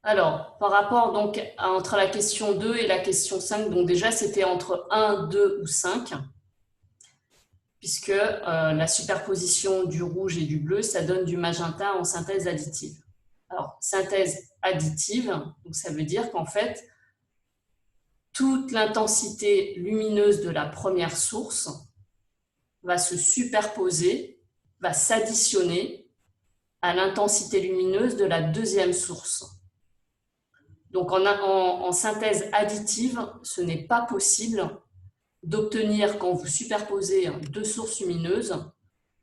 Alors, par rapport donc entre la question 2 et la question 5, donc déjà c'était entre 1, 2 ou 5, puisque la superposition du rouge et du bleu, ça donne du magenta en synthèse additive. Alors, synthèse additive, donc ça veut dire qu'en fait, toute l'intensité lumineuse de la première source va se superposer, va s'additionner à l'intensité lumineuse de la deuxième source. Donc en synthèse additive, ce n'est pas possible d'obtenir, quand vous superposez deux sources lumineuses,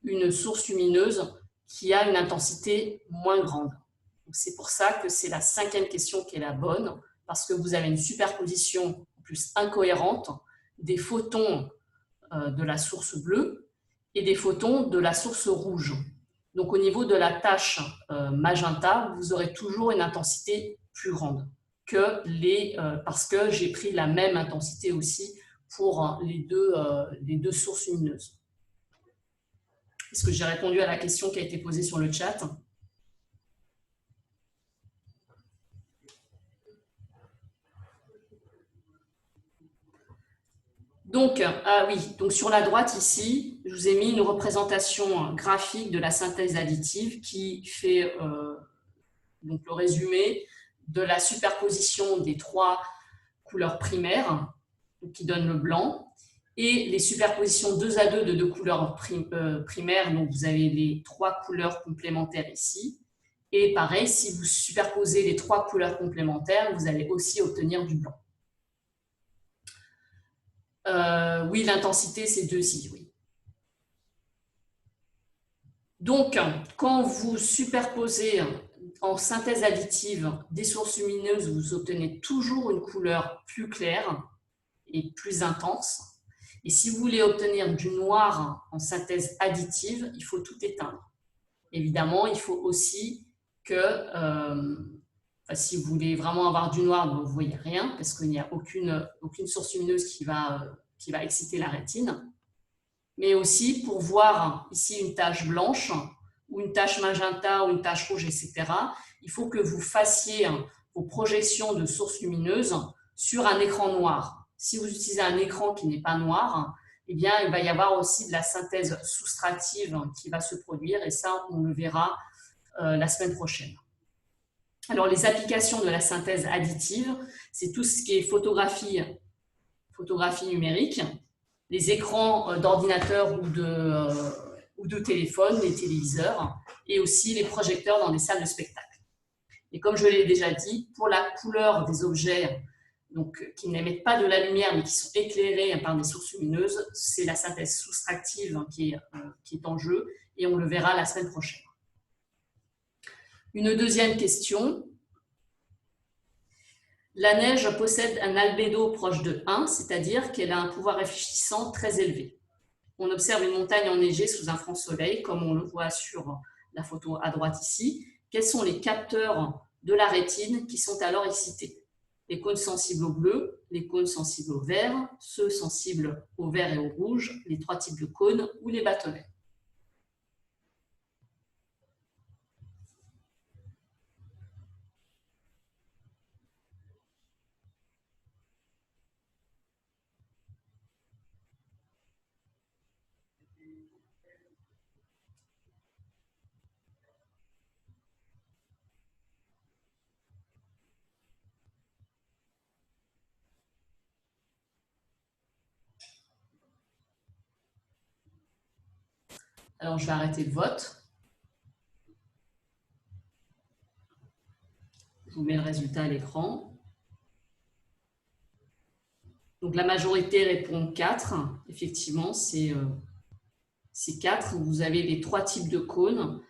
une source lumineuse qui a une intensité moins grande. C'est pour ça que c'est la cinquième question qui est la bonne, parce que vous avez une superposition plus incohérente des photons de la source bleue et des photons de la source rouge. Donc au niveau de la tache magenta, vous aurez toujours une intensité plus grande que parce que j'ai pris la même intensité aussi pour les deux sources lumineuses. Est-ce que j'ai répondu à la question qui a été posée sur le chat? Donc, ah oui, donc sur la droite ici, je vous ai mis une représentation graphique de la synthèse additive qui fait donc le résumé de la superposition des trois couleurs primaires, qui donne le blanc, et les superpositions 2 à 2 de deux couleurs primaires, donc vous avez les trois couleurs complémentaires ici, et pareil, si vous superposez les trois couleurs complémentaires, vous allez aussi obtenir du blanc. Oui, l'intensité, c'est 2i, oui. Donc, quand vous superposez en synthèse additive des sources lumineuses, vous obtenez toujours une couleur plus claire et plus intense. Et si vous voulez obtenir du noir en synthèse additive, il faut tout éteindre. Évidemment, il faut aussi que, si vous voulez vraiment avoir du noir, vous ne voyez rien, parce qu'il n'y a aucune source lumineuse qui va exciter la rétine. Mais aussi pour voir ici une tache blanche, ou une tache magenta, ou une tache rouge, etc., il faut que vous fassiez vos projections de sources lumineuses sur un écran noir. Si vous utilisez un écran qui n'est pas noir, eh bien, il va y avoir aussi de la synthèse soustractive qui va se produire, et ça, on le verra la semaine prochaine. Alors, les applications de la synthèse additive, c'est tout ce qui est photographie numérique, les écrans d'ordinateur ou de téléphone, les téléviseurs, et aussi les projecteurs dans des salles de spectacle. Et comme je l'ai déjà dit, pour la couleur des objets donc, qui n'émettent pas de la lumière mais qui sont éclairés par des sources lumineuses, c'est la synthèse soustractive qui est en jeu, et on le verra la semaine prochaine. Une deuxième question. La neige possède un albédo proche de 1, c'est-à-dire qu'elle a un pouvoir réfléchissant très élevé. On observe une montagne enneigée sous un franc soleil, comme on le voit sur la photo à droite ici. Quels sont les capteurs de la rétine qui sont alors excités? Les cônes sensibles au bleu, les cônes sensibles au vert, ceux sensibles au vert et au rouge, les trois types de cônes ou les bâtonnets. Alors, je vais arrêter le vote. Je vous mets le résultat à l'écran. Donc, la majorité répond 4. Effectivement, c'est 4. Vous avez les trois types de cônes.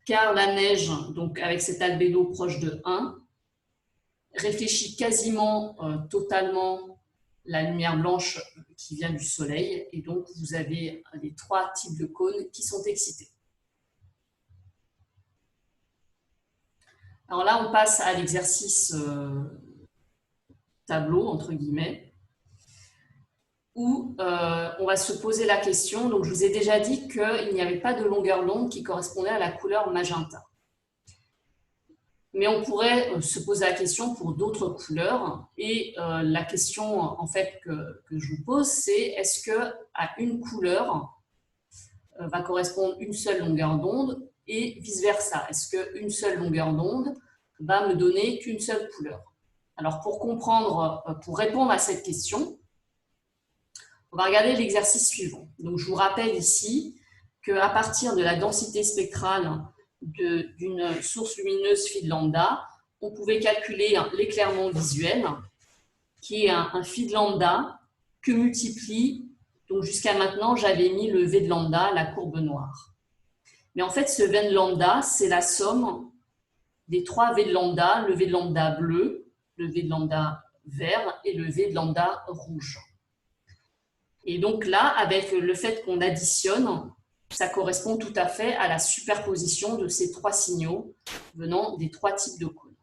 Car la neige, donc avec cet albédo proche de 1, réfléchit quasiment totalement la lumière blanche qui vient du soleil, et donc vous avez les trois types de cônes qui sont excités. Alors là, on passe à l'exercice tableau, entre guillemets, où on va se poser la question. Donc, je vous ai déjà dit qu'il n'y avait pas de longueur d'onde qui correspondait à la couleur magenta. Mais on pourrait se poser la question pour d'autres couleurs. Et la question en fait que je vous pose, c'est est-ce que à une couleur va correspondre une seule longueur d'onde et vice-versa? Est-ce qu'une seule longueur d'onde va me donner qu'une seule couleur? Alors pour comprendre, pour répondre à cette question, on va regarder l'exercice suivant. Donc je vous rappelle ici qu'à partir de la densité spectrale d'une source lumineuse phi de lambda, on pouvait calculer l'éclairement visuel, qui est un phi de lambda que multiplie, donc jusqu'à maintenant, j'avais mis le V de lambda, la courbe noire. Mais en fait, ce V de lambda, c'est la somme des trois V de lambda, le V de lambda bleu, le V de lambda vert et le V de lambda rouge. Et donc là, avec le fait qu'on additionne, ça correspond tout à fait à la superposition de ces trois signaux venant des trois types de cônes.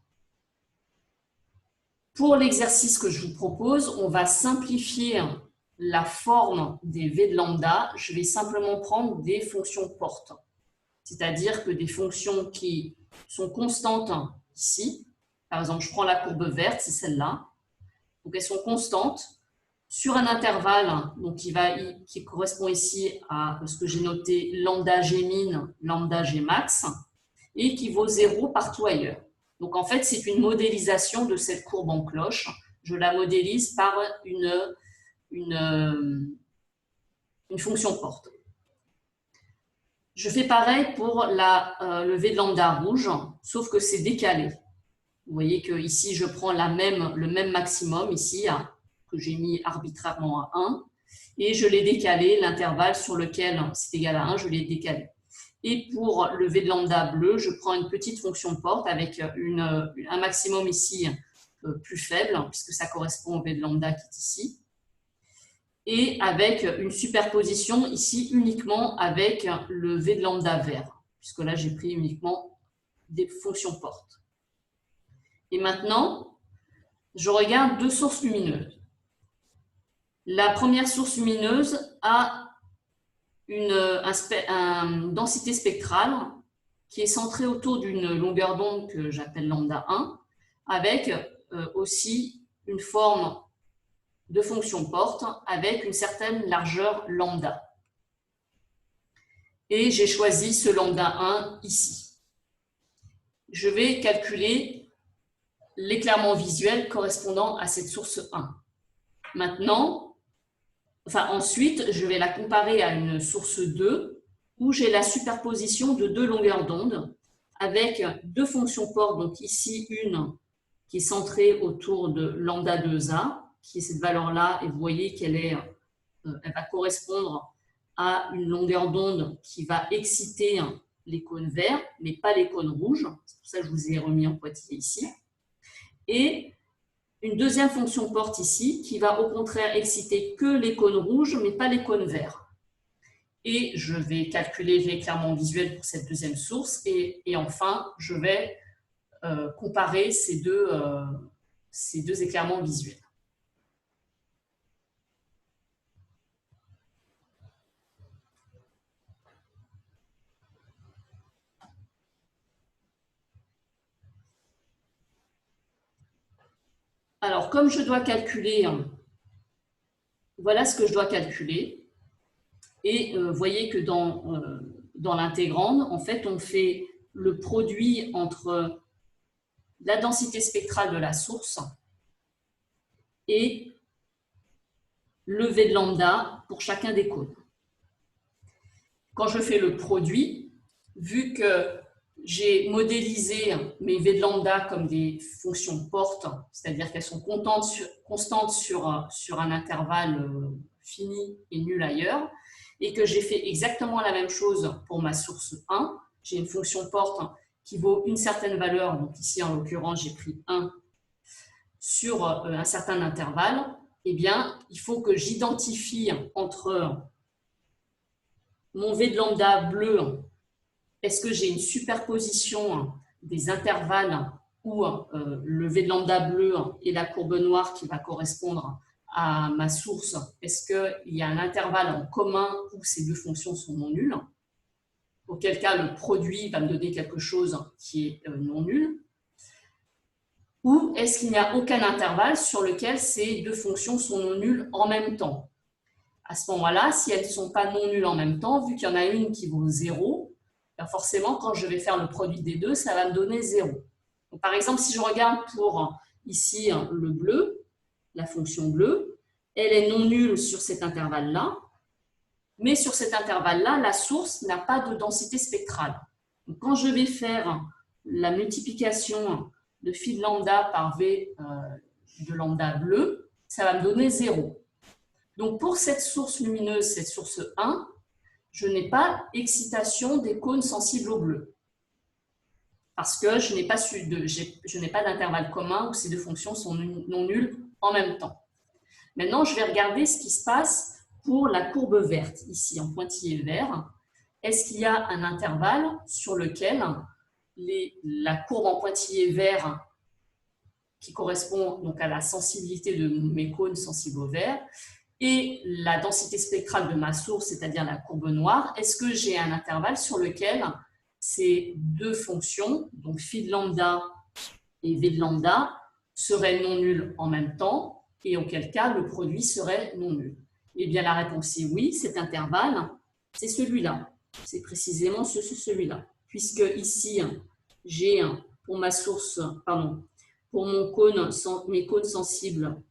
Pour l'exercice que je vous propose, on va simplifier la forme des V de lambda. Je vais simplement prendre des fonctions portes, c'est-à-dire que des fonctions qui sont constantes ici. Par exemple, je prends la courbe verte, c'est celle-là. Donc, elles sont constantes sur un intervalle donc qui correspond ici à ce que j'ai noté lambda G min, lambda G max, et qui vaut 0 partout ailleurs. Donc, en fait, c'est une modélisation de cette courbe en cloche. Je la modélise par une fonction porte. Je fais pareil pour le V de lambda rouge, sauf que c'est décalé. Vous voyez que ici, je prends le même maximum, ici, que j'ai mis arbitrairement à 1, et je l'ai décalé, l'intervalle sur lequel c'est égal à 1, je l'ai décalé. Et pour le V de lambda bleu, je prends une petite fonction porte avec un maximum ici plus faible, puisque ça correspond au V de lambda qui est ici, et avec une superposition ici uniquement avec le V de lambda vert, puisque là j'ai pris uniquement des fonctions portes. Et maintenant, je regarde deux sources lumineuses. La première source lumineuse a une densité spectrale qui est centrée autour d'une longueur d'onde que j'appelle lambda 1, avec aussi une forme de fonction porte avec une certaine largeur lambda. Et j'ai choisi ce lambda 1 ici. Je vais calculer l'éclairement visuel correspondant à cette source 1. Ensuite, je vais la comparer à une source 2 où j'ai la superposition de deux longueurs d'onde avec deux fonctions portes. Donc ici, une qui est centrée autour de lambda 2a, qui est cette valeur-là, et vous voyez qu'elle va correspondre à une longueur d'onde qui va exciter les cônes verts, mais pas les cônes rouges. C'est pour ça que je vous ai remis en pointillé ici. Et une deuxième fonction porte ici qui va au contraire exciter que les cônes rouges, mais pas les cônes verts. Et je vais calculer l'éclairement visuel pour cette deuxième source. Et enfin, je vais comparer ces deux éclairements visuels. Alors, comme je dois calculer, voilà ce que je dois calculer. Et vous voyez que dans l'intégrande, en fait, on fait le produit entre la densité spectrale de la source et le V de lambda pour chacun des cônes. Quand je fais le produit, vu que j'ai modélisé mes V de lambda comme des fonctions portes, c'est-à-dire qu'elles sont constantes sur un intervalle fini et nul ailleurs, et que j'ai fait exactement la même chose pour ma source 1, j'ai une fonction porte qui vaut une certaine valeur, donc ici en l'occurrence j'ai pris 1 sur un certain intervalle, eh bien il faut que j'identifie entre mon V de lambda bleu, est-ce que j'ai une superposition des intervalles où le V de lambda bleu et la courbe noire qui va correspondre à ma source, est-ce qu'il y a un intervalle en commun où ces deux fonctions sont non nulles? Auquel cas, le produit va me donner quelque chose qui est non nul. ou est-ce qu'il n'y a aucun intervalle sur lequel ces deux fonctions sont non nulles en même temps? À ce moment-là, si elles ne sont pas non nulles en même temps, vu qu'il y en a une qui vaut 0, ben forcément, quand je vais faire le produit des deux, ça va me donner 0. Donc, par exemple, si je regarde pour ici le bleu, la fonction bleue, elle est non nulle sur cet intervalle-là, mais sur cet intervalle-là, la source n'a pas de densité spectrale. Donc, quand je vais faire la multiplication de phi de lambda par v de lambda bleu, ça va me donner 0. Donc, pour cette source lumineuse, cette source 1, je n'ai pas excitation des cônes sensibles au bleu. Parce que je n'ai pas d'intervalle commun où ces deux fonctions sont non nulles en même temps. Maintenant, je vais regarder ce qui se passe pour la courbe verte, ici en pointillé vert. Est-ce qu'il y a un intervalle sur lequel la courbe en pointillé vert, qui correspond donc à la sensibilité de mes cônes sensibles au vert, et la densité spectrale de ma source, c'est-à-dire la courbe noire, est-ce que j'ai un intervalle sur lequel ces deux fonctions, donc phi de lambda et v de lambda, seraient non nulles en même temps, et auquel cas le produit serait non nul? Eh bien, la réponse est oui, cet intervalle, c'est celui-là. C'est précisément celui-là. Puisque ici, j'ai pour ma source, pour mon cône, mes cônes sensibles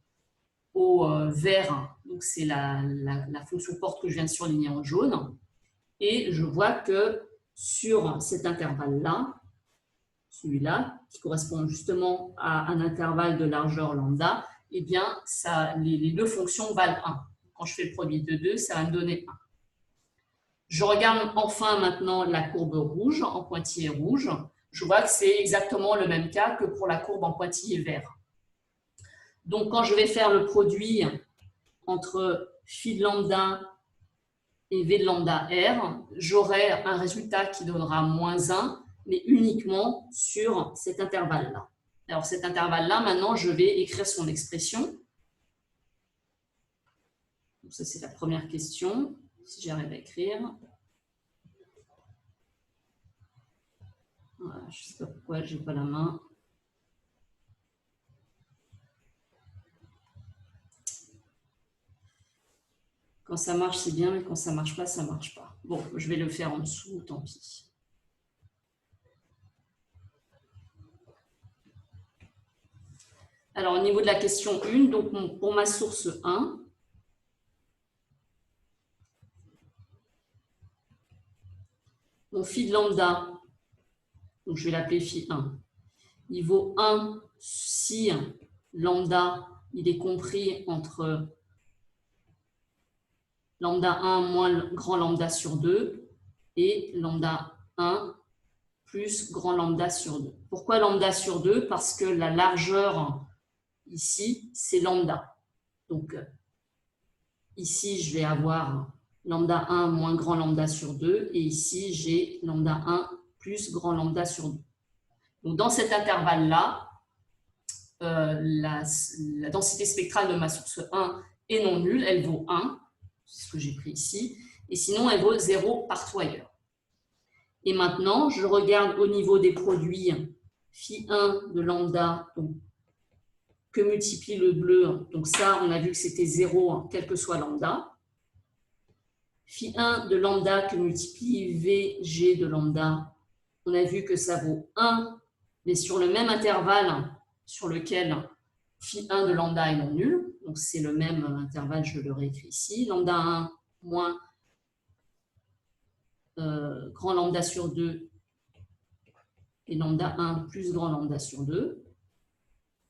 au vert, donc c'est la fonction porte que je viens de surligner en jaune, et je vois que sur cet intervalle-là, celui-là, qui correspond justement à un intervalle de largeur lambda, eh bien, les deux fonctions valent 1. Quand je fais le produit de 2, ça va me donner 1. Je regarde enfin maintenant la courbe rouge, en pointillé rouge. Je vois que c'est exactement le même cas que pour la courbe en pointillé vert. Donc, quand je vais faire le produit entre phi de lambda et v de lambda r, j'aurai un résultat qui donnera moins 1, mais uniquement sur cet intervalle-là. Alors, cet intervalle-là, maintenant, je vais écrire son expression. Donc, ça, c'est la première question, si j'arrive à écrire. Voilà, je ne sais pas pourquoi je n'ai pas la main. Quand ça marche, c'est bien, mais quand ça ne marche pas, ça ne marche pas. Bon, je vais le faire en dessous, tant pis. Alors, au niveau de la question 1, donc pour ma source 1, mon phi de lambda, donc je vais l'appeler phi 1, il vaut 1 si lambda, il est compris entre lambda 1 moins grand lambda sur 2 et lambda 1 plus grand lambda sur 2. Pourquoi lambda sur 2? Parce que la largeur ici, c'est lambda. Donc, ici, je vais avoir lambda 1 moins grand lambda sur 2 et ici, j'ai lambda 1 plus grand lambda sur 2. Donc, dans cet intervalle-là, la densité spectrale de ma source 1 est non nulle, elle vaut 1, c'est ce que j'ai pris ici, et sinon, elle vaut 0 partout ailleurs. Et maintenant, je regarde au niveau des produits phi 1 de lambda, donc, que multiplie le bleu. Donc ça, on a vu que c'était 0, quel que soit lambda. Phi 1 de lambda que multiplie VG de lambda, on a vu que ça vaut 1, mais sur le même intervalle sur lequel phi 1 de lambda est non nul. Donc c'est le même intervalle, je le réécris ici. Lambda 1 moins grand lambda sur 2 et lambda 1 plus grand lambda sur 2.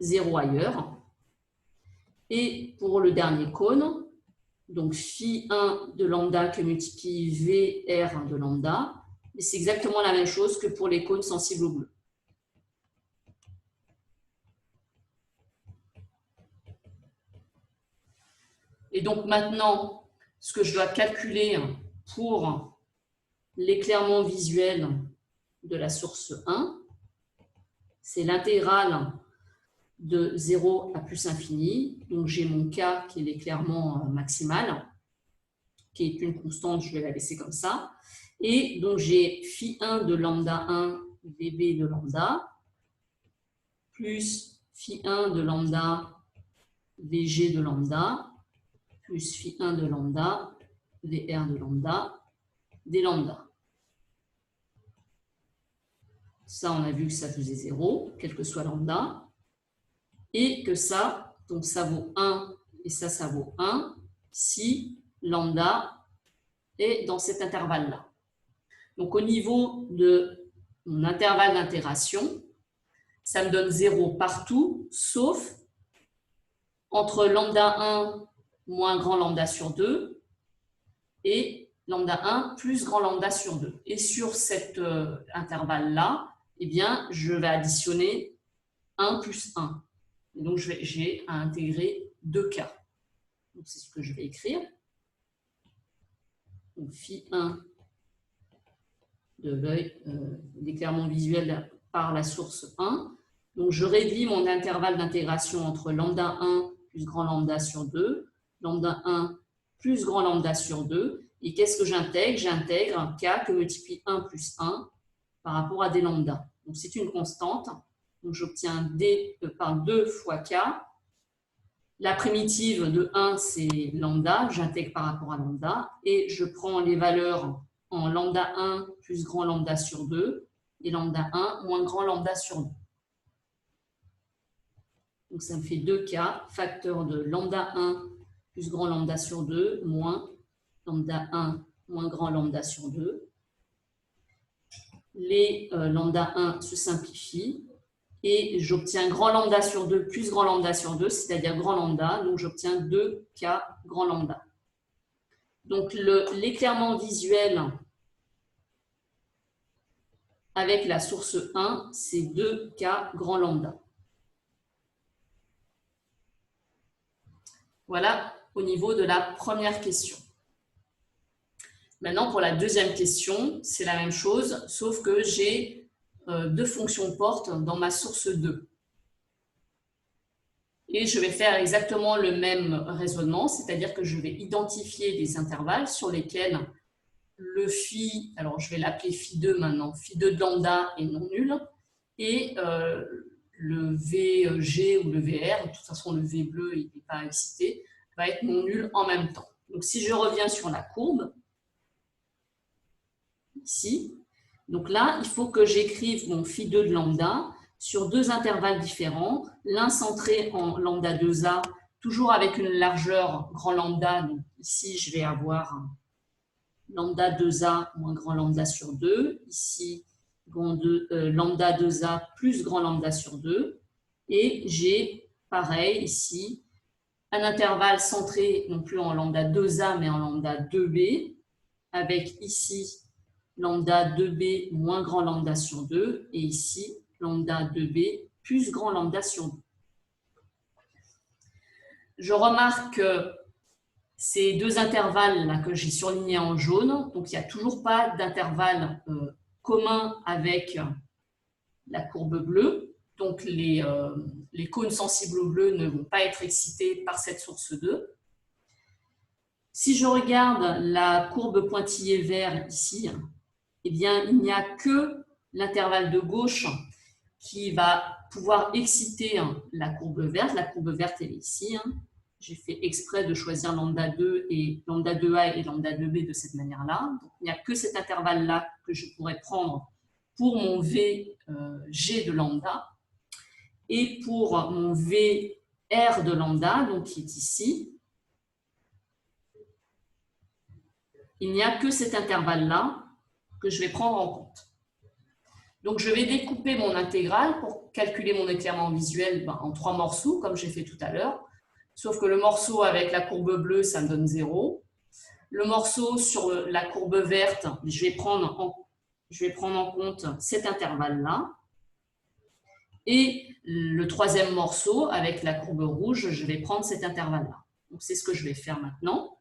0 ailleurs. Et pour le dernier cône, donc phi 1 de lambda que multiplie VR de lambda, et c'est exactement la même chose que pour les cônes sensibles au bleu. Et donc maintenant, ce que je dois calculer pour l'éclairement visuel de la source 1, c'est l'intégrale de 0 à plus infini. Donc j'ai mon K qui est l'éclairement maximal, qui est une constante, je vais la laisser comme ça. Et donc j'ai phi 1 de lambda 1 VB de lambda plus phi1 de lambda Vg de lambda plus phi1 de lambda Vr de lambda des lambda. Ça, on a vu que ça faisait 0, quel que soit lambda. Et que ça, donc ça vaut 1 et ça vaut 1 si lambda est dans cet intervalle-là. Donc, au niveau de mon intervalle d'intégration, ça me donne 0 partout, sauf entre lambda 1 moins grand lambda sur 2 et lambda 1 plus grand lambda sur 2. Et sur cet intervalle-là, eh bien, je vais additionner 1 plus 1. Et donc, j'ai à intégrer 2 cas. C'est ce que je vais écrire. Donc, phi1 de l'éclairement visuel par la source 1. Donc, je réduis mon intervalle d'intégration entre lambda 1 plus grand lambda sur 2, lambda 1 plus grand lambda sur 2. Et qu'est-ce que j'intègre? J'intègre un k que multiplie 1 plus 1 par rapport à des lambda. Donc, c'est une constante. Donc, j'obtiens d par 2 fois k. La primitive de 1, c'est lambda. J'intègre par rapport à lambda. Et je prends les valeurs en lambda 1 plus grand lambda sur 2 et lambda 1 moins grand lambda sur 2. Donc, ça me fait 2k, facteur de lambda 1 plus grand lambda sur 2 moins lambda 1 moins grand lambda sur 2. Les lambda 1 se simplifient et j'obtiens grand lambda sur 2 plus grand lambda sur 2, c'est-à-dire grand lambda. Donc, j'obtiens 2k grand lambda. Donc, l'éclairement visuel avec la source 1, c'est 2k grand lambda. Voilà au niveau de la première question. Maintenant, pour la deuxième question, c'est la même chose, sauf que j'ai deux fonctions portes dans ma source 2. Et je vais faire exactement le même raisonnement, c'est-à-dire que je vais identifier des intervalles sur lesquels le phi, alors je vais l'appeler phi2 maintenant, phi2 de lambda est non nul, et le VG ou le VR, de toute façon le V bleu il n'est pas excité, va être non nul en même temps. Donc si je reviens sur la courbe, ici, donc là il faut que j'écrive mon phi2 de lambda sur deux intervalles différents, l'un centré en lambda 2a, toujours avec une largeur grand lambda, donc ici je vais avoir lambda 2a moins grand lambda sur 2, ici lambda 2a plus grand lambda sur 2, et j'ai pareil ici un intervalle centré non plus en lambda 2a mais en lambda 2b, avec ici lambda 2b moins grand lambda sur 2, et ici lambda 2b plus grand lambda sur 2. Je remarque que ces deux intervalles là que j'ai surlignés en jaune, donc il n'y a toujours pas d'intervalle commun avec la courbe bleue, donc les cônes sensibles au bleu ne vont pas être excités par cette source 2. Si je regarde la courbe pointillée vert ici, eh bien il n'y a que l'intervalle de gauche qui va pouvoir exciter la courbe verte. La courbe verte elle est ici. J'ai fait exprès de choisir lambda 2 et lambda 2a et lambda 2b de cette manière-là. Il n'y a que cet intervalle-là que je pourrais prendre pour mon VG de lambda. Et pour mon VR de lambda, donc qui est ici, il n'y a que cet intervalle-là que je vais prendre en compte. Donc, je vais découper mon intégrale pour calculer mon éclairement visuel en 3 morceaux, comme j'ai fait tout à l'heure. Sauf que le morceau avec la courbe bleue, ça me donne 0. Le morceau sur la courbe verte, je vais prendre en compte cet intervalle-là. Et le troisième morceau, avec la courbe rouge, je vais prendre cet intervalle-là. Donc, c'est ce que je vais faire maintenant.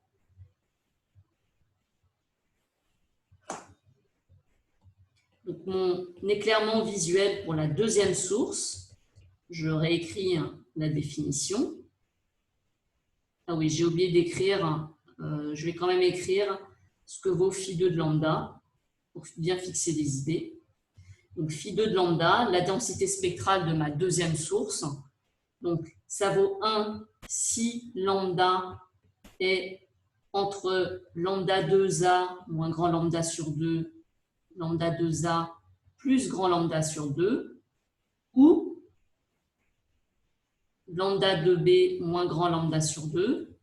Donc, mon éclairement visuel pour la deuxième source, je réécris la définition. Ah oui, j'ai oublié d'écrire, je vais quand même écrire ce que vaut phi2 de lambda pour bien fixer les idées. Donc phi2 de lambda, la densité spectrale de ma deuxième source, Donc, ça vaut 1 si lambda est entre lambda 2a moins grand lambda sur 2, lambda 2a plus grand lambda sur 2, ou lambda 2b moins grand lambda sur 2,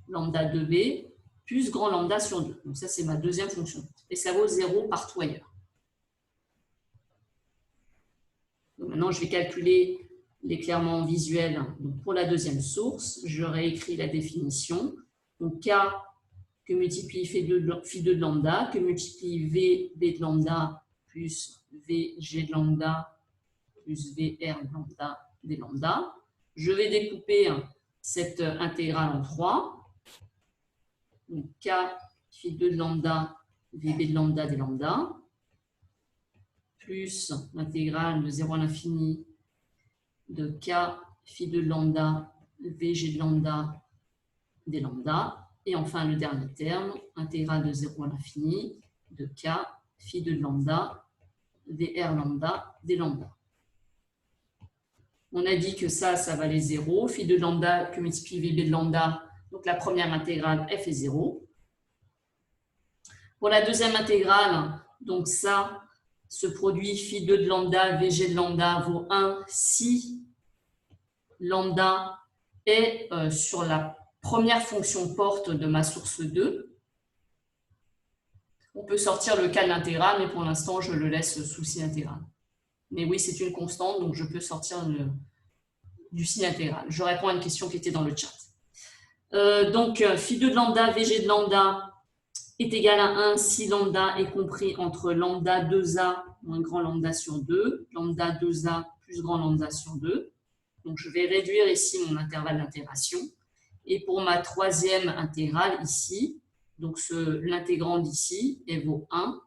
lambda 2b plus grand lambda sur 2. Donc ça, c'est ma deuxième fonction. Et ça vaut 0 partout ailleurs. Donc maintenant, je vais calculer l'éclairement visuel. Donc pour la deuxième source, je réécris la définition. Donc K que multiplie phi2 de lambda, que multiplie V B de lambda plus V G de lambda plus VR de lambda des lambda. Je vais découper cette intégrale en 3. Donc K phi2 de lambda VB de lambda des lambda plus l'intégrale de 0 à l'infini de K phi2 de lambda VG de lambda des lambda. Et enfin, le dernier terme, intégrale de 0 à l'infini de K phi2 de lambda VR lambda des lambda. On a dit que ça valait 0. Phi2 de lambda que multiplie VB de lambda, donc la première intégrale, f est 0. Pour la deuxième intégrale, donc ça, ce produit phi2 de lambda VG de lambda vaut 1 si lambda est sur la première fonction porte de ma source 2. On peut sortir le cas de l'intégrale, mais pour l'instant, je le laisse sous signe intégral. Mais oui, c'est une constante, donc je peux sortir du signe intégral. Je réponds à une question qui était dans le chat. Donc, phi2 de lambda VG de lambda est égal à 1 si lambda est compris entre lambda 2a moins grand lambda sur 2, lambda 2a plus grand lambda sur 2. Donc, je vais réduire ici mon intervalle d'intégration. Et pour ma troisième intégrale ici, donc l'intégrande ici, elle vaut 1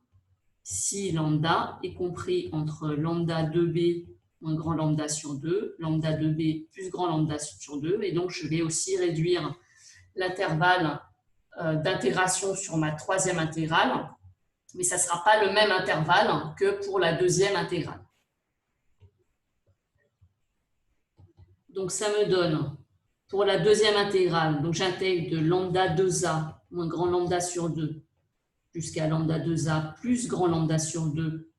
si lambda est compris entre lambda 2b moins grand lambda sur 2, lambda 2b plus grand lambda sur 2. Et donc, je vais aussi réduire l'intervalle d'intégration sur ma troisième intégrale, mais ça ne sera pas le même intervalle que pour la deuxième intégrale. Donc, ça me donne, pour la deuxième intégrale, donc j'intègre de lambda 2a moins grand lambda sur 2 jusqu'à lambda 2a plus grand lambda sur 2,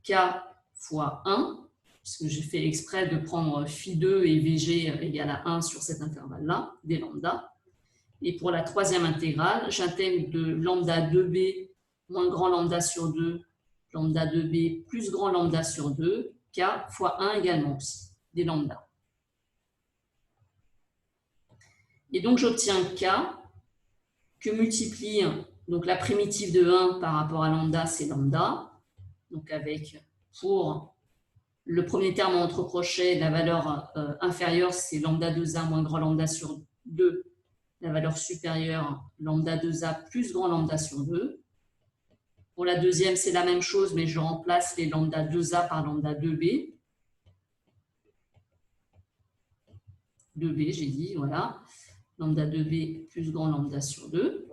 k fois 1, puisque j'ai fait exprès de prendre phi2 et vg égale à 1 sur cet intervalle-là, des lambda. Et pour la troisième intégrale, j'intègre de lambda 2b moins grand lambda sur 2, lambda 2b plus grand lambda sur 2, k fois 1 également aussi, des lambda. Et donc, j'obtiens k que multiplie donc la primitive de 1 par rapport à lambda, c'est lambda. Donc, avec, pour le premier terme entre crochets, la valeur inférieure, c'est lambda 2a moins grand lambda sur 2. La valeur supérieure, lambda 2a plus grand lambda sur 2. Pour la deuxième, c'est la même chose, mais je remplace les lambda 2a par lambda 2b. 2b, j'ai dit, voilà. Lambda 2b plus grand lambda sur 2.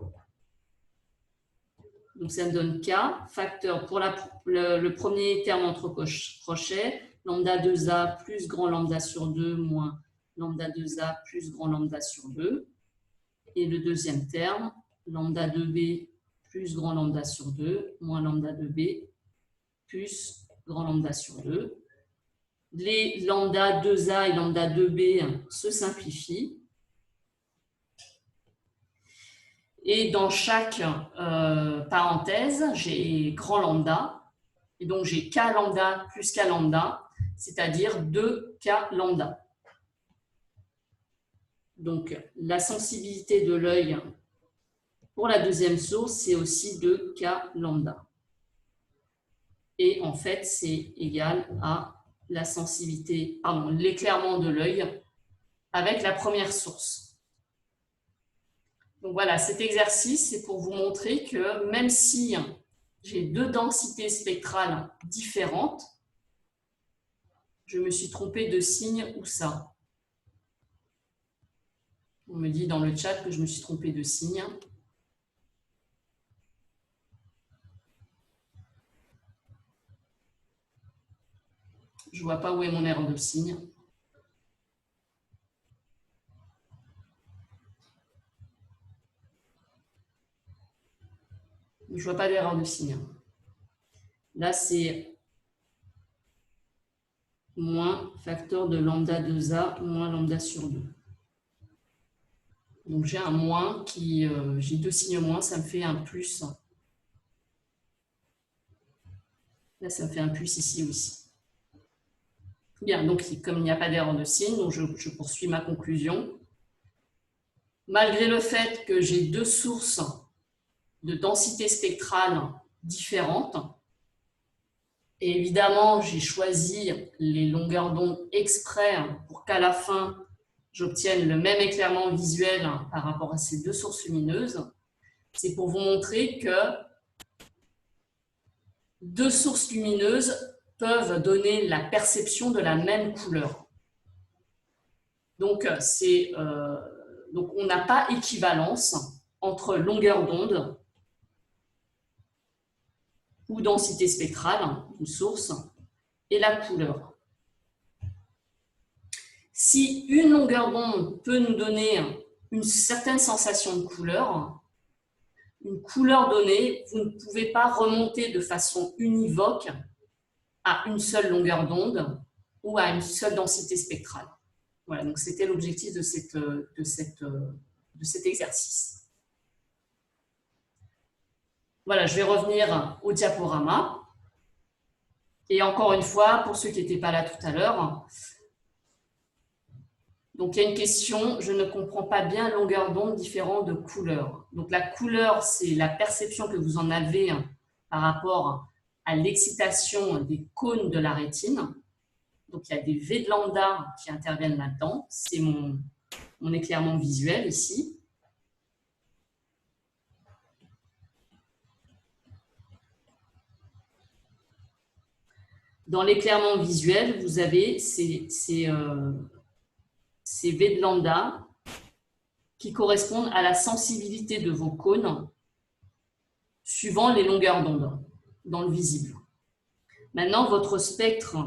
Donc, ça me donne k, facteur pour le premier terme entre crochets, lambda 2a plus grand lambda sur 2 moins lambda 2a plus grand lambda sur 2. Et le deuxième terme, lambda 2b plus grand lambda sur 2 moins lambda 2b plus grand lambda sur 2. Les lambda 2a et lambda 2b se simplifient. Et dans chaque parenthèse, j'ai grand lambda. Et donc, j'ai k lambda plus k lambda, c'est-à-dire 2k lambda. Donc, la sensibilité de l'œil pour la deuxième source, c'est aussi 2k lambda. Et en fait, c'est égal à la sensibilité, pardon, l'éclairement de l'œil avec la première source. Donc voilà, cet exercice, c'est pour vous montrer que même si j'ai deux densités spectrales différentes, je me suis trompée de signe ou ça. On me dit dans le chat que je me suis trompée de signe. Je ne vois pas où est mon erreur de signe. Je ne vois pas d'erreur de signe. Là, c'est moins facteur de lambda 2A moins lambda sur 2. Donc, j'ai un moins qui... j'ai deux signes moins, ça me fait un plus. Là, ça me fait un plus ici aussi. Bien, donc comme il n'y a pas d'erreur de signe, donc je poursuis ma conclusion. Malgré le fait que j'ai deux sources de densité spectrale différentes, et évidemment, j'ai choisi les longueurs d'onde exprès pour qu'à la fin, j'obtienne le même éclairement visuel par rapport à ces deux sources lumineuses. C'est pour vous montrer que deux sources lumineuses peuvent donner la perception de la même couleur. Donc, on n'a pas équivalence entre longueur d'onde ou densité spectrale, une source, et la couleur. Si une longueur d'onde peut nous donner une certaine sensation de couleur, une couleur donnée, vous ne pouvez pas remonter de façon univoque à une seule longueur d'onde ou à une seule densité spectrale. Voilà, donc c'était l'objectif de cet exercice. Voilà, je vais revenir au diaporama. Et encore une fois, pour ceux qui n'étaient pas là tout à l'heure, donc il y a une question, je ne comprends pas bien longueur d'onde différente de couleur. Donc la couleur, c'est la perception que vous en avez par rapport à l'excitation des cônes de la rétine. Donc il y a des V de lambda qui interviennent là-dedans. C'est mon éclairement visuel ici. Dans l'éclairement visuel, vous avez ces V de lambda qui correspondent à la sensibilité de vos cônes suivant les longueurs d'onde dans le visible. Maintenant, votre spectre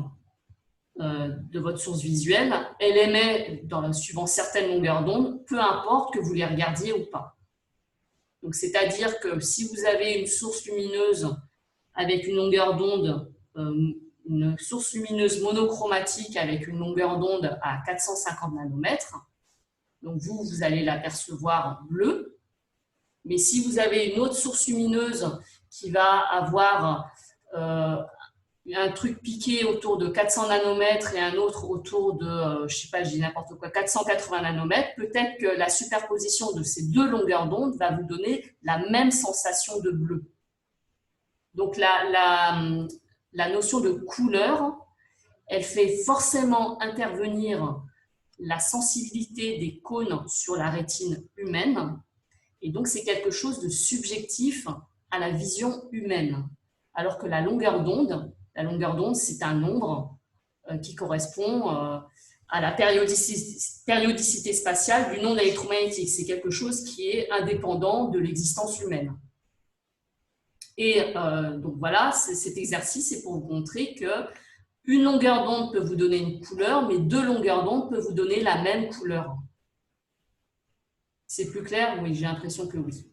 de votre source visuelle, elle émet suivant certaines longueurs d'onde, peu importe que vous les regardiez ou pas. Donc, c'est-à-dire que si vous avez une source lumineuse avec une longueur d'onde, une source lumineuse monochromatique avec une longueur d'onde à 450 nanomètres, donc vous allez l'apercevoir bleu. Mais si vous avez une autre source lumineuse qui va avoir un truc piqué autour de 400 nanomètres et un autre autour de, je sais pas, je dis n'importe quoi, 480 nanomètres, peut-être que la superposition de ces deux longueurs d'onde va vous donner la même sensation de bleu. Donc la notion de couleur, elle fait forcément intervenir la sensibilité des cônes sur la rétine humaine. Et donc, c'est quelque chose de subjectif à la vision humaine. Alors que la longueur d'onde, c'est un nombre qui correspond à la périodicité spatiale d'une onde électromagnétique. C'est quelque chose qui est indépendant de l'existence humaine. Et donc voilà, cet exercice est pour vous montrer que une longueur d'onde peut vous donner une couleur, mais deux longueurs d'onde peuvent vous donner la même couleur. C'est plus clair? Oui, j'ai l'impression que oui.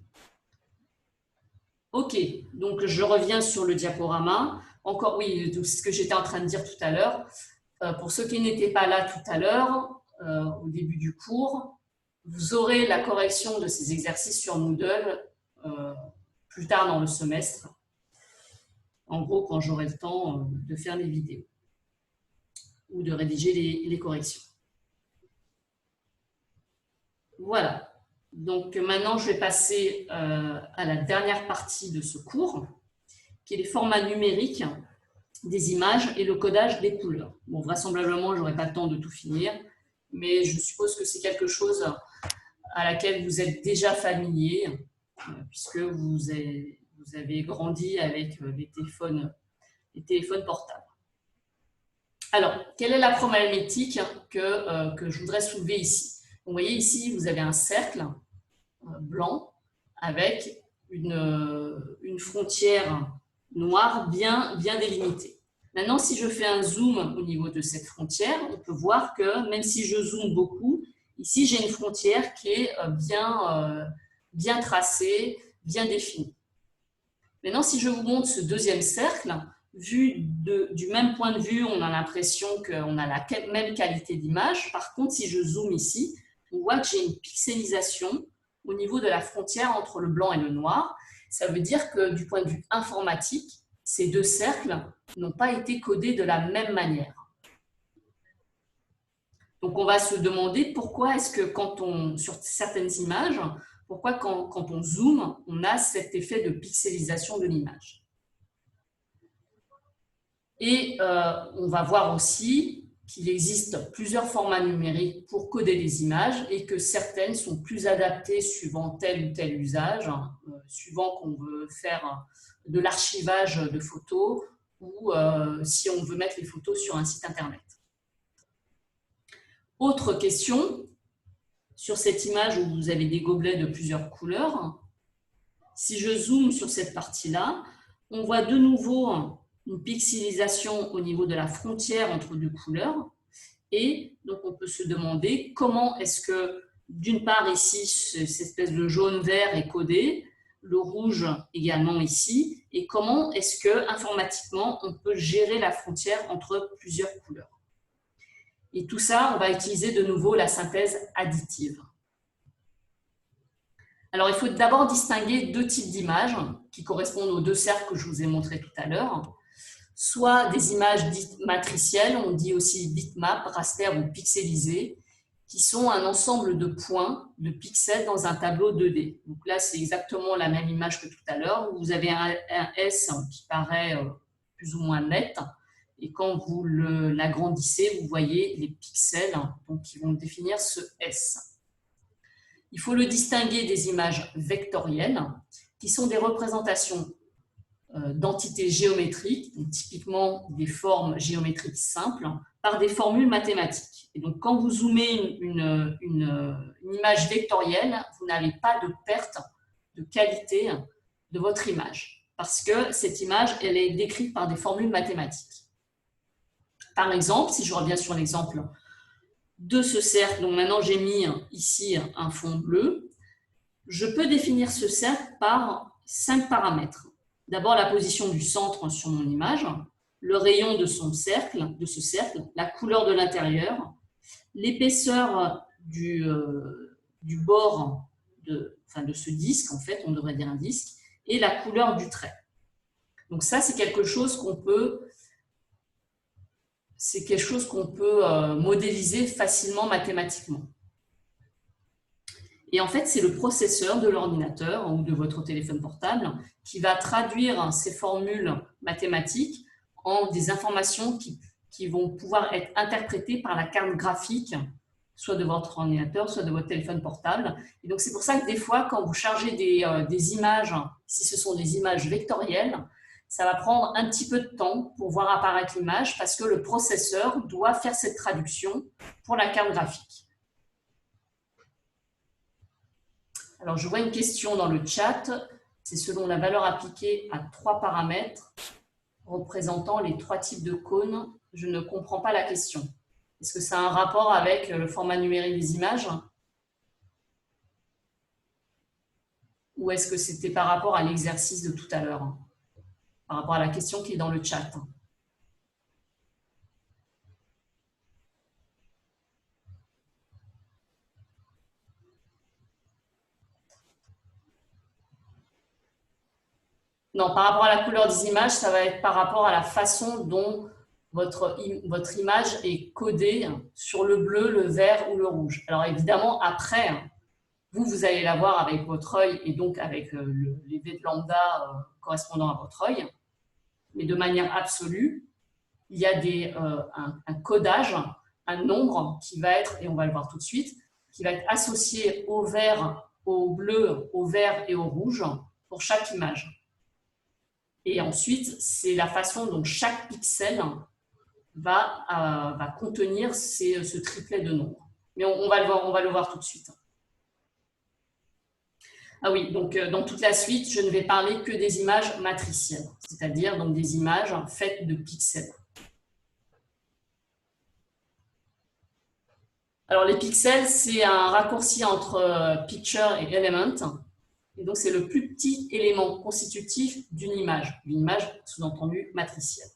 Ok, donc je reviens sur le diaporama. Encore, oui, c'est ce que j'étais en train de dire tout à l'heure. Pour ceux qui n'étaient pas là tout à l'heure, au début du cours, vous aurez la correction de ces exercices sur Moodle plus tard dans le semestre. En gros, quand j'aurai le temps de faire les vidéos ou de rédiger les corrections. Voilà. Donc maintenant, je vais passer à la dernière partie de ce cours, qui est les formats numériques des images et le codage des couleurs. Bon, vraisemblablement, je n'aurai pas le temps de tout finir, mais je suppose que c'est quelque chose à laquelle vous êtes déjà familier, puisque vous avez grandi avec les téléphones portables. Alors, quelle est la problématique que je voudrais soulever ici? Vous voyez ici, vous avez un cercle blanc avec une frontière noire bien délimitée. Maintenant, si je fais un zoom au niveau de cette frontière, on peut voir que même si je zoome beaucoup, ici j'ai une frontière qui est bien tracée, bien définie. Maintenant, si je vous montre ce deuxième cercle, vu du même point de vue, on a l'impression qu'on a la même qualité d'image. Par contre, si je zoome ici, on voit que j'ai une pixelisation au niveau de la frontière entre le blanc et le noir. Ça veut dire que du point de vue informatique, ces deux cercles n'ont pas été codés de la même manière. Donc, on va se demander pourquoi est-ce que sur certaines images, pourquoi quand on zoome, on a cet effet de pixelisation de l'image. Et on va voir aussi qu'il existe plusieurs formats numériques pour coder les images et que certaines sont plus adaptées suivant tel ou tel usage, suivant qu'on veut faire de l'archivage de photos ou si on veut mettre les photos sur un site internet. Autre question, sur cette image où vous avez des gobelets de plusieurs couleurs, si je zoome sur cette partie-là, on voit de nouveau une pixelisation au niveau de la frontière entre deux couleurs. Et donc, on peut se demander comment est-ce que, d'une part, ici, cette espèce de jaune-vert est codé, le rouge également ici, et comment est-ce que, informatiquement, on peut gérer la frontière entre plusieurs couleurs. Et tout ça, on va utiliser de nouveau la synthèse additive. Alors, il faut d'abord distinguer deux types d'images qui correspondent aux deux cercles que je vous ai montrés tout à l'heure. Soit des images dites matricielles, on dit aussi bitmap, raster ou pixelisées, qui sont un ensemble de points, de pixels dans un tableau 2D. Donc là, c'est exactement la même image que tout à l'heure, où vous avez un S qui paraît plus ou moins net, et quand vous l'agrandissez, vous voyez les pixels donc, qui vont définir ce S. Il faut le distinguer des images vectorielles, qui sont des représentations d'entités géométriques, donc typiquement des formes géométriques simples, par des formules mathématiques. Et donc, quand vous zoomez une image vectorielle, vous n'avez pas de perte de qualité de votre image, parce que cette image, elle est décrite par des formules mathématiques. Par exemple, si je reviens sur l'exemple de ce cercle, donc maintenant j'ai mis ici un fond bleu, je peux définir ce cercle par 5 paramètres. D'abord, la position du centre sur mon image, le rayon de ce cercle, la couleur de l'intérieur, l'épaisseur du bord de ce disque, en fait, on devrait dire un disque, et la couleur du trait. Donc ça, c'est quelque chose qu'on peut modéliser facilement mathématiquement. Et en fait, c'est le processeur de l'ordinateur ou de votre téléphone portable qui va traduire ces formules mathématiques en des informations qui vont pouvoir être interprétées par la carte graphique, soit de votre ordinateur, soit de votre téléphone portable. Et donc, c'est pour ça que des fois, quand vous chargez des images, si ce sont des images vectorielles, ça va prendre un petit peu de temps pour voir apparaître l'image parce que le processeur doit faire cette traduction pour la carte graphique. Alors, je vois une question dans le chat. C'est selon la valeur appliquée à 3 paramètres représentant les 3 types de cônes. Je ne comprends pas la question. Est-ce que ça a un rapport avec le format numérique des images? Ou est-ce que c'était par rapport à l'exercice de tout à l'heure? Par rapport à la question qui est dans le chat. Non, par rapport à la couleur des images, ça va être par rapport à la façon dont votre image est codée sur le bleu, le vert ou le rouge. Alors évidemment, après, vous allez la voir avec votre œil et donc avec les V de lambda correspondant à votre œil. Mais de manière absolue, il y a un codage, un nombre qui va être, et on va le voir tout de suite, qui va être associé au vert, au bleu, au vert et au rouge pour chaque image. Et ensuite, c'est la façon dont chaque pixel va contenir ce triplet de nombres. Mais on va le voir tout de suite. Ah oui, donc dans toute la suite, je ne vais parler que des images matricielles, c'est-à-dire donc des images faites de pixels. Alors les pixels, c'est un raccourci entre picture et element. Et donc, c'est le plus petit élément constitutif d'une image sous-entendue matricielle.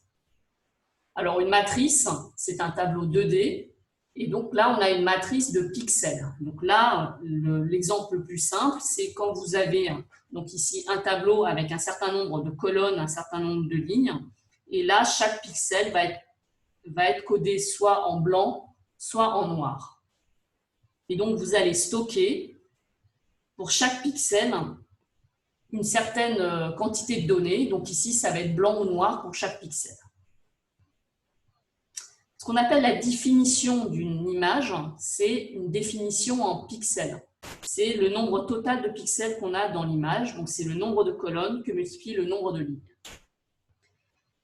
Alors, une matrice, c'est un tableau 2D. Et donc là, on a une matrice de pixels. Donc là, l'exemple le plus simple, c'est quand vous avez donc ici un tableau avec un certain nombre de colonnes, un certain nombre de lignes. Et là, chaque pixel va être codé soit en blanc, soit en noir. Et donc, vous allez stocker pour chaque pixel une certaine quantité de données. Donc ici, ça va être blanc ou noir pour chaque pixel. Ce qu'on appelle la définition d'une image, c'est une définition en pixels. C'est le nombre total de pixels qu'on a dans l'image. Donc, c'est le nombre de colonnes que multiplie le nombre de lignes.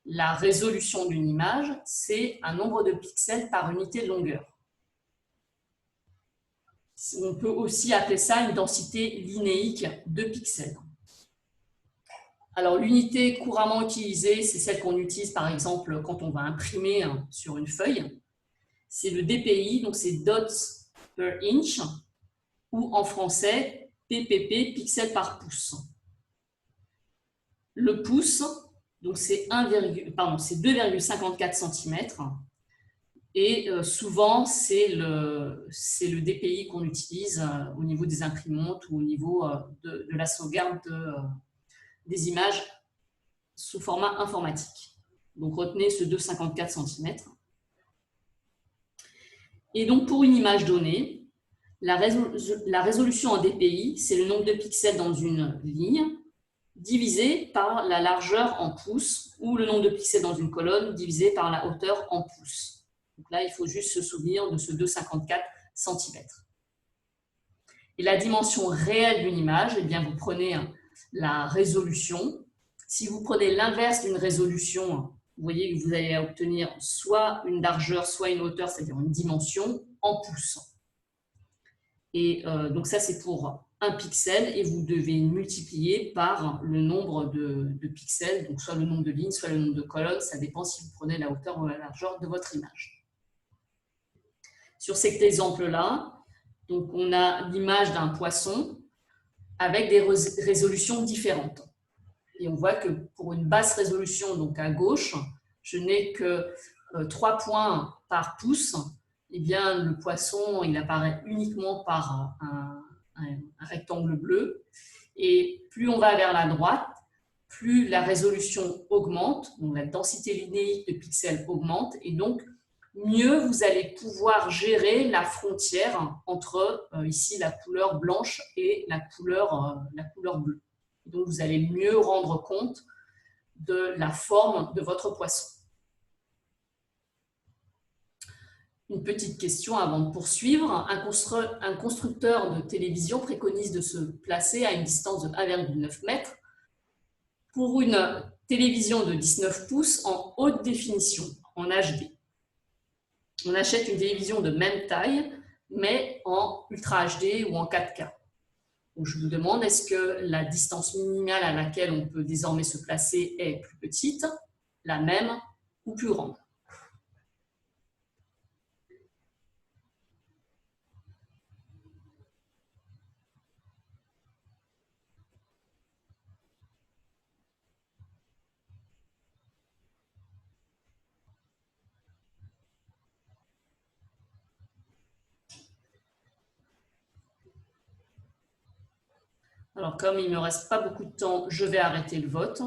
La résolution d'une image, c'est un nombre de pixels par unité de longueur. On peut aussi appeler ça une densité linéique de pixels. Alors, l'unité couramment utilisée, c'est celle qu'on utilise par exemple quand on va imprimer sur une feuille. C'est le DPI, donc c'est dots per inch, ou en français, PPP, pixels par pouce. Le pouce, donc c'est 2,54 cm. Et souvent, c'est le DPI qu'on utilise au niveau des imprimantes ou au niveau de la sauvegarde des images sous format informatique. Donc, retenez ce 2,54 cm. Et donc, pour une image donnée, la résolution en DPI, c'est le nombre de pixels dans une ligne divisé par la largeur en pouces ou le nombre de pixels dans une colonne divisé par la hauteur en pouces. Donc là, il faut juste se souvenir de ce 2,54 cm. Et la dimension réelle d'une image, eh bien, vous prenez la résolution. Si vous prenez l'inverse d'une résolution, vous voyez que vous allez obtenir soit une largeur, soit une hauteur, c'est-à-dire une dimension en pouces. Et donc ça, c'est pour un pixel et vous devez multiplier par le nombre de pixels, donc soit le nombre de lignes, soit le nombre de colonnes, ça dépend si vous prenez la hauteur ou la largeur de votre image. Sur cet exemple-là, donc on a l'image d'un poisson avec des résolutions différentes. Et on voit que pour une basse résolution, donc à gauche, je n'ai que 3 points par pouce. Eh bien, le poisson, il apparaît uniquement par un rectangle bleu. Et plus on va vers la droite, plus la résolution augmente, donc la densité linéique de pixels augmente, et donc mieux vous allez pouvoir gérer la frontière entre ici la couleur blanche et la couleur bleue. Donc, vous allez mieux rendre compte de la forme de votre poisson. Une petite question avant de poursuivre. Un constructeur de télévision préconise de se placer à une distance de 1,9 m pour une télévision de 19 pouces en haute définition, en HD. On achète une télévision de même taille, mais en Ultra HD ou en 4K. Donc, je vous demande, est-ce que la distance minimale à laquelle on peut désormais se placer est plus petite, la même ou plus grande? Alors, comme il ne me reste pas beaucoup de temps, je vais arrêter le vote.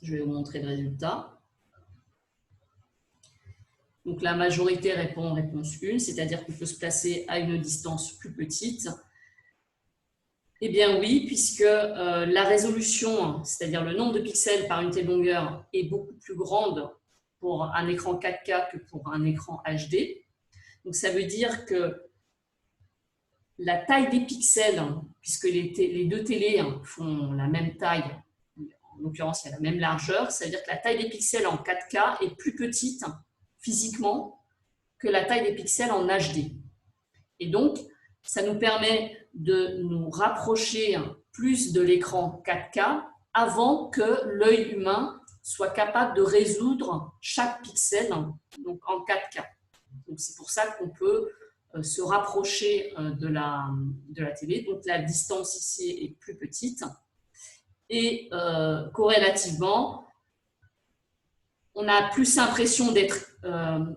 Je vais vous montrer le résultat. Donc, la majorité répond réponse 1, c'est-à-dire qu'on peut se placer à une distance plus petite. Eh bien oui, puisque la résolution, c'est-à-dire le nombre de pixels par unité de longueur, est beaucoup plus grande pour un écran 4K que pour un écran HD. Donc, ça veut dire que la taille des pixels, puisque les deux télés font la même taille, en l'occurrence, il y a la même largeur, ça veut dire que la taille des pixels en 4K est plus petite physiquement que la taille des pixels en HD. Et donc, ça nous permet de nous rapprocher plus de l'écran 4K avant que l'œil humain soit capable de résoudre chaque pixel donc en 4K. Donc, c'est pour ça qu'on peut se rapprocher de la télé. Donc, la distance ici est plus petite. Et corrélativement, on a plus l'impression d'être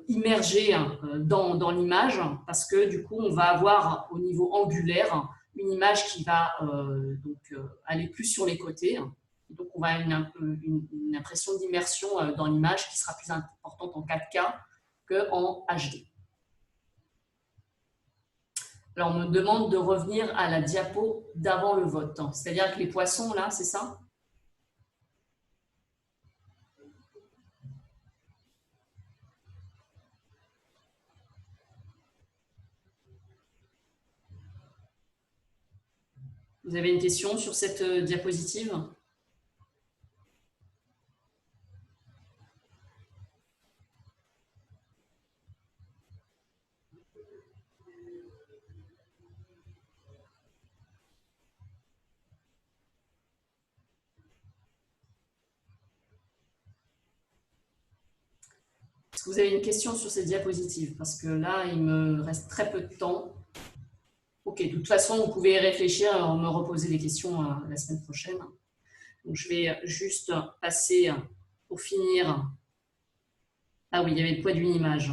immergé dans l'image parce que du coup, on va avoir au niveau angulaire une image qui va aller plus sur les côtés. Donc, on va avoir une impression d'immersion dans l'image qui sera plus importante en 4K qu'en HD. Alors, on me demande de revenir à la diapo d'avant le vote. C'est-à-dire avec les poissons, là, c'est ça? Vous avez une question sur cette diapositive? Est-ce que vous avez une question sur cette diapositive? Parce que là, il me reste très peu de temps. Ok, de toute façon, vous pouvez y réfléchir et me reposer des questions la semaine prochaine. Donc, je vais juste passer pour finir. Ah oui, il y avait le poids d'une image.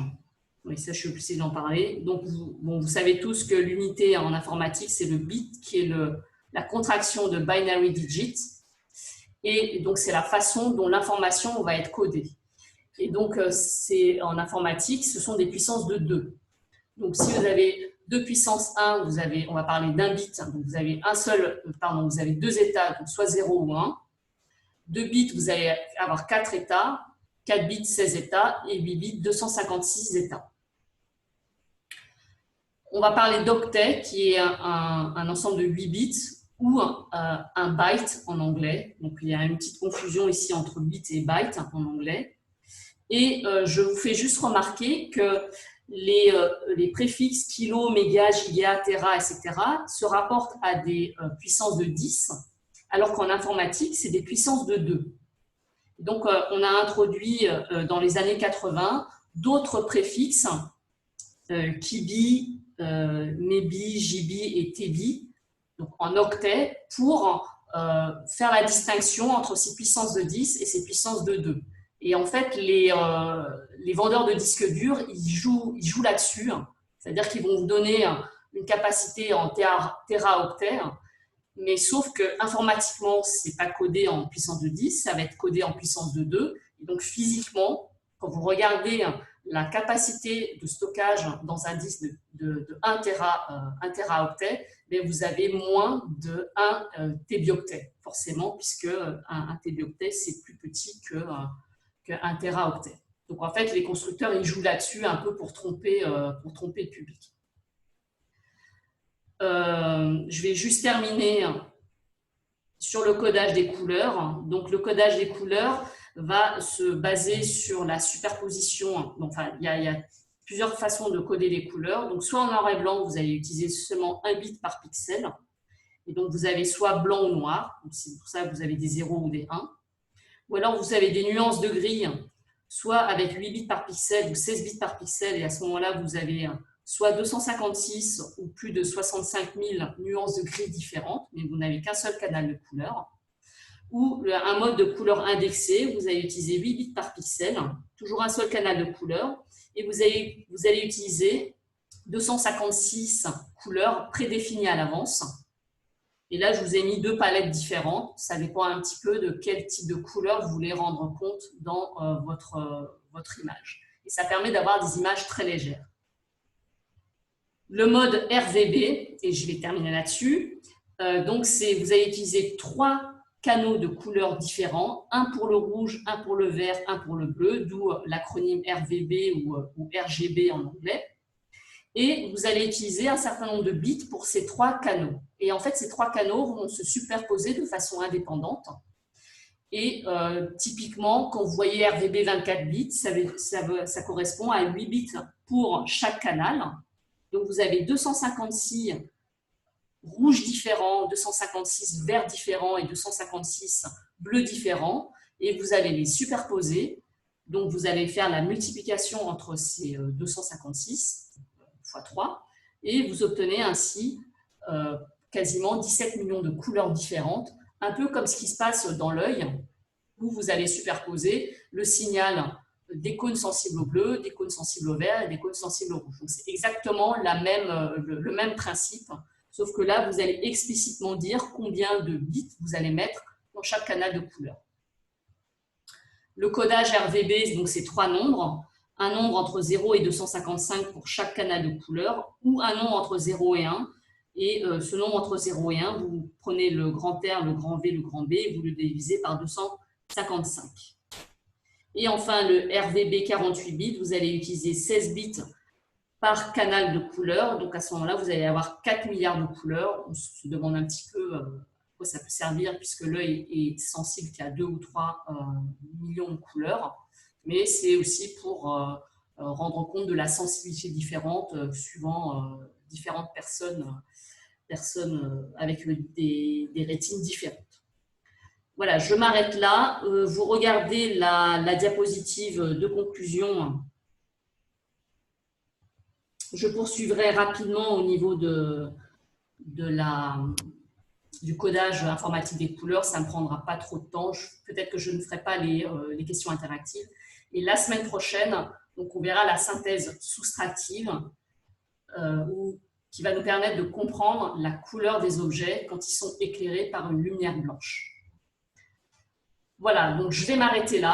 Oui, ça, je suis obligée d'en parler. Donc, vous savez tous que l'unité en informatique, c'est le bit qui est la contraction de binary digit. Et donc, c'est la façon dont l'information va être codée. Et donc, en informatique, ce sont des puissances de 2. Donc, si vous avez 2 puissance 1, on va parler d'un bit. Donc, vous avez vous avez 2 états, donc soit 0 ou 1. 2 bits, vous allez avoir 4 états. 4 bits, 16 états. Et 8 bits, 256 états. On va parler d'octet, qui est un ensemble de 8 bits, ou un byte en anglais. Donc, il y a une petite confusion ici entre bit et byte en anglais. Et je vous fais juste remarquer que les préfixes kilo, méga, giga, téra, etc. se rapportent à des puissances de 10, alors qu'en informatique, c'est des puissances de 2. Donc, on a introduit dans les années 80 d'autres préfixes, kibi, mebi, jibi et tebi, donc en octets, pour faire la distinction entre ces puissances de 10 et ces puissances de 2. Et en fait, les vendeurs de disques durs, ils jouent là-dessus. C'est-à-dire qu'ils vont vous donner une capacité en téraoctets, mais sauf que informatiquement, ce n'est pas codé en puissance de 10, ça va être codé en puissance de 2. Et donc, physiquement, quand vous regardez la capacité de stockage dans un disque de 1 téraoctet, vous avez moins de 1 tébioctet, forcément, puisque un tébioctet, c'est plus petit qu'un téraoctet. Donc, en fait, les constructeurs, ils jouent là-dessus un peu pour tromper le public. Je vais juste terminer sur le codage des couleurs. Donc, le codage des couleurs va se baser sur la superposition. Enfin, il y a plusieurs façons de coder les couleurs. Donc, soit en noir et blanc, vous allez utiliser seulement 1 bit par pixel. Et donc, vous avez soit blanc ou noir. C'est pour ça que vous avez des 0 ou des 1. Ou alors, vous avez des nuances de gris, soit avec 8 bits par pixel ou 16 bits par pixel. Et à ce moment-là, vous avez soit 256 ou plus de 65 000 nuances de gris différentes, mais vous n'avez qu'un seul canal de couleur. Ou un mode de couleur indexé, vous allez utiliser 8 bits par pixel, toujours un seul canal de couleur, et vous allez utiliser 256 couleurs prédéfinies à l'avance. Et là, je vous ai mis 2 palettes différentes. Ça dépend un petit peu de quel type de couleur vous voulez rendre compte dans votre image. Et ça permet d'avoir des images très légères. Le mode RVB, et je vais terminer là-dessus, donc vous allez utiliser 3 canaux de couleurs différents, un pour le rouge, un pour le vert, un pour le bleu, d'où l'acronyme RVB ou RGB en anglais. Et vous allez utiliser un certain nombre de bits pour ces 3 canaux. Et en fait, ces 3 canaux vont se superposer de façon indépendante. Et typiquement, quand vous voyez RVB 24 bits, ça correspond à 8 bits pour chaque canal. Donc, vous avez 256 rouges différents, 256 verts différents et 256 bleus différents. Et vous allez les superposer. Donc, vous allez faire la multiplication entre ces 256 x 3. et vous obtenez ainsi quasiment 17 millions de couleurs différentes, un peu comme ce qui se passe dans l'œil, où vous allez superposer le signal des cônes sensibles au bleu, des cônes sensibles au vert et des cônes sensibles au rouge. Donc c'est exactement le même principe, sauf que là, vous allez explicitement dire combien de bits vous allez mettre dans chaque canal de couleur. Le codage RVB, donc c'est 3 nombres, un nombre entre 0 et 255 pour chaque canal de couleur, ou un nombre entre 0 et 1. Et ce nombre entre 0 et 1, vous prenez le grand R, le grand V, le grand B, et vous le divisez par 255. Et enfin, le RVB 48 bits, vous allez utiliser 16 bits par canal de couleur. Donc à ce moment-là, vous allez avoir 4 milliards de couleurs. On se demande un petit peu à quoi ça peut servir, puisque l'œil est sensible qu'à 2 ou 3 millions de couleurs. Mais c'est aussi pour rendre compte de la sensibilité différente suivant différentes personnes avec des rétines différentes. Voilà, je m'arrête là. Vous regardez la diapositive de conclusion. Je poursuivrai rapidement au niveau du codage informatique des couleurs. Ça ne me prendra pas trop de temps. Peut-être que je ne ferai pas les questions interactives. Et la semaine prochaine, donc on verra la synthèse soustractive qui va nous permettre de comprendre la couleur des objets quand ils sont éclairés par une lumière blanche. Voilà, donc je vais m'arrêter là.